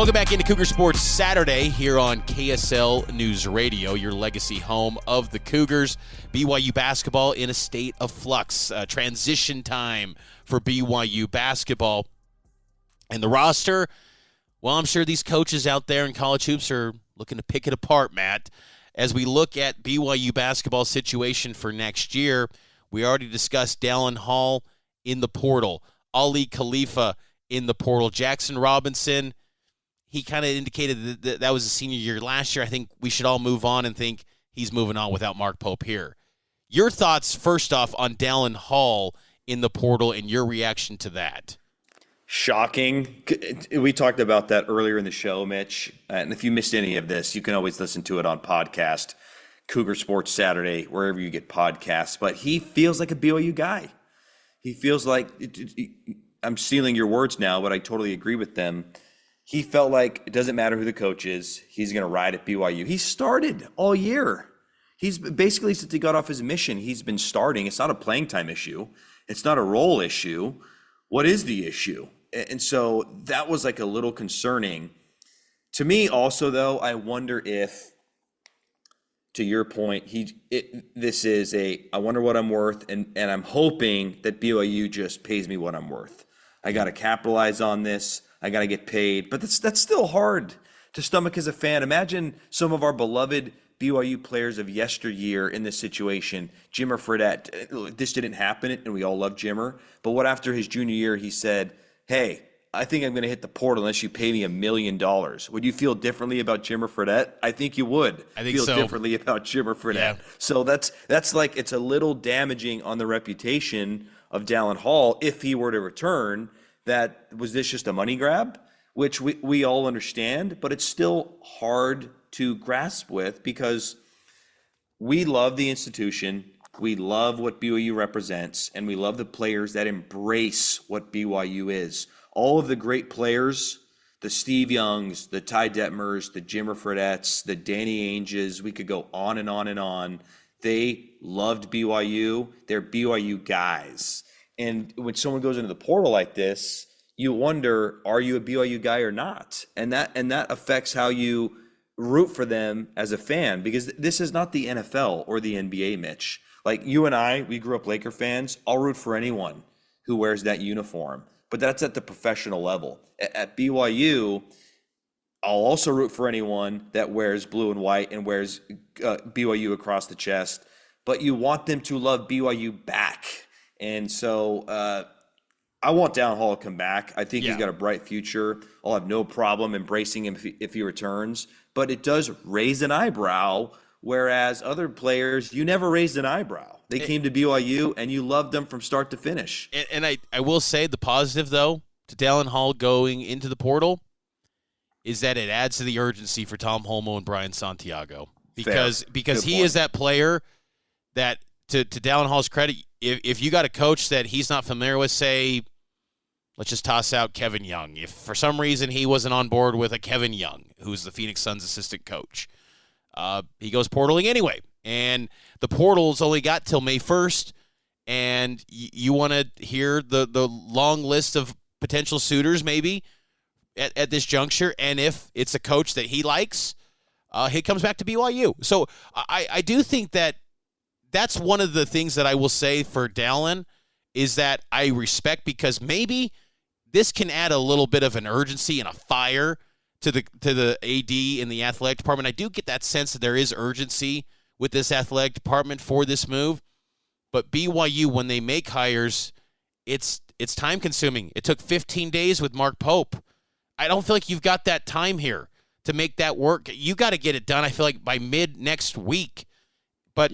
Welcome back into Cougar Sports Saturday here on KSL News Radio, your legacy home of the Cougars. BYU basketball in a state of flux. Transition time for BYU basketball. And the roster, well, I'm sure these coaches out there in college hoops are looking to pick it apart, Matt. As we look at BYU basketball situation for next year, we already discussed Dallin Hall in the portal, Ali Khalifa in the portal, Jackson Robinson. He kind of indicated that was a senior year last year. I think we should all move on and think he's moving on without Mark Pope here. Your thoughts, first off, on Dallin Hall in the portal and your reaction to that? Shocking. We talked about that earlier in the show, Mitch. And if you missed any of this, you can always listen to it on podcast, Cougar Sports Saturday, wherever you get podcasts. But he feels like a BYU guy. He feels like, I'm stealing your words now, but I totally agree with them. He felt like it doesn't matter who the coach is. He's going to ride at BYU. He started all year. He's basically, since he got off his mission, he's been starting. It's not a playing time issue. It's not a role issue. What is the issue? And so that was like a little concerning. To me also, though, I wonder if, to your point, this is I wonder what I'm worth, and I'm hoping that BYU just pays me what I'm worth. I got to capitalize on this. I got to get paid. But that's still hard to stomach as a fan. Imagine some of our beloved BYU players of yesteryear in this situation. Jimmer Fredette, this didn't happen, and we all love Jimmer. But what after his junior year, he said, hey, I think I'm going to hit the portal unless you pay me $1 million. Would you feel differently about Jimmer Fredette? I think you would. I think feel so. differently about Jimmer Fredette. Yeah. So that's like, it's a little damaging on the reputation of Dallin Hall if he were to return. That was this just a money grab, which we all understand, but it's still hard to grasp with because we love the institution, we love what BYU represents, and we love the players that embrace what BYU is. All of the great players, the Steve Youngs, the Ty Detmers, the Jimmer Fredettes, the Danny Ainges, we could go on and on and on. They loved BYU. They're BYU guys. And when someone goes into the portal like this, you wonder, are you a BYU guy or not? And that affects how you root for them as a fan, because this is not the NFL or the NBA, Mitch. Like you and I, we grew up Laker fans. I'll root for anyone who wears that uniform, but that's at the professional level. At BYU, I'll also root for anyone that wears blue and white and wears BYU across the chest, but you want them to love BYU back. And so I want Dallin Hall to come back. I think he's got a bright future. I'll have no problem embracing him if he returns. But it does raise an eyebrow, whereas other players, you never raised an eyebrow. They came to BYU, and you loved them from start to finish. And I will say the positive, though, to Dallin Hall going into the portal is that it adds to the urgency for Tom Holmoe and Brian Santiago. Because he is that player that, to Dallin Hall's credit, if you got a coach that he's not familiar with, say, let's just toss out Kevin Young. If for some reason he wasn't on board with a Kevin Young, who's the Phoenix Suns assistant coach, he goes portaling anyway. And the portal's only got till May 1st, and you want to hear the long list of potential suitors maybe at this juncture. And if it's a coach that he likes, he comes back to BYU. So I do think that's one of the things that I will say for Dallin is that I respect, because maybe this can add a little bit of an urgency and a fire to the AD in the athletic department. I do get that sense that there is urgency with this athletic department for this move. But BYU, when they make hires, it's time consuming. It took 15 days with Mark Pope. I don't feel like you've got that time here to make that work. You got to get it done, I feel like, by mid next week. But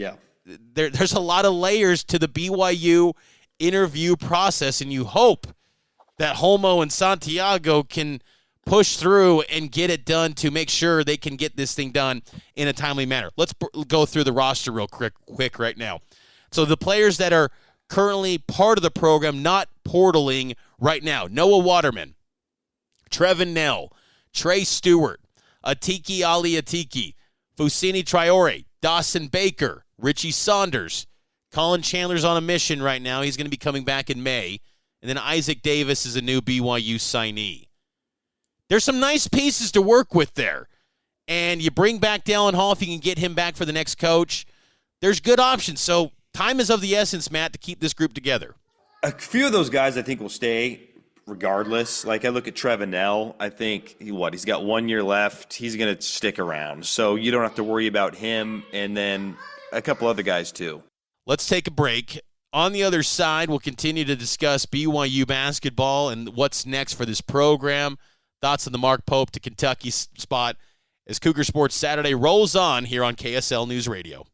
there's a lot of layers to the BYU interview process, and you hope that Holmoe and Santiago can push through and get it done to make sure they can get this thing done in a timely manner. Let's go through the roster real quick right now. So the players that are currently part of the program, not portaling right now: Noah Waterman, Trevin Nell, Trey Stewart, Atiki Ali Atiki, Fusini Traore, Dawson Baker, Richie Saunders. Colin Chandler's on a mission right now. He's going to be coming back in May. And then Isaac Davis is a new BYU signee. There's some nice pieces to work with there. And you bring back Dallin Hall if you can get him back for the next coach. There's good options. So time is of the essence, Matt, to keep this group together. A few of those guys I think will stay regardless. Like I look at Trevenell, I think he's got 1 year left. He's going to stick around. So you don't have to worry about him, and then a couple other guys too. Let's take a break. On the other side, we'll continue to discuss BYU basketball and what's next for this program. Thoughts on the Mark Pope to Kentucky spot as Cougar Sports Saturday rolls on here on KSL News Radio.